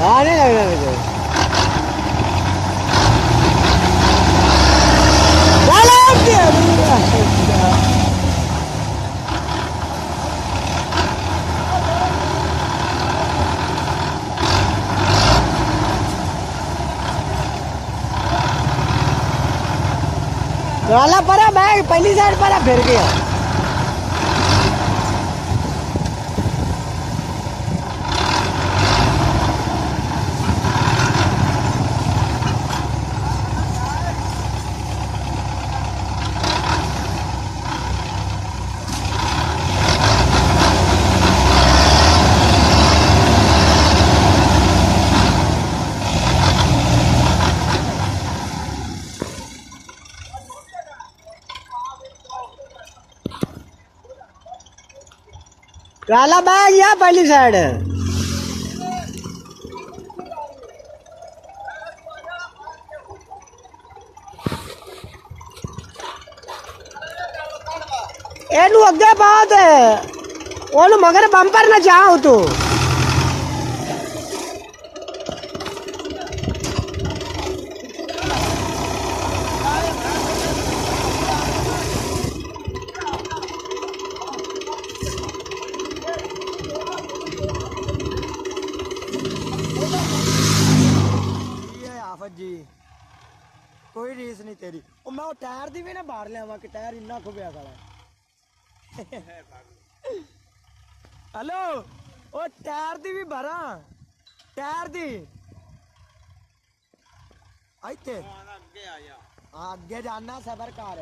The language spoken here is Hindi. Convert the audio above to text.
आने लगना मुझे वाला परा बैग पहली साइड परा फिर गया वाला बैग या पहली साइड एनु अगे बात है ओनु मगर बम्पर ना चाहूं तू जी कोई रीस नहीं तेरी ओ मैं टायर दी भी ना बाहर लिया कि टायर इन्ना खुबिया खड़ा हेलो ओ टायर दी भी भरा टायर दी आइते आगे जाना सबर कर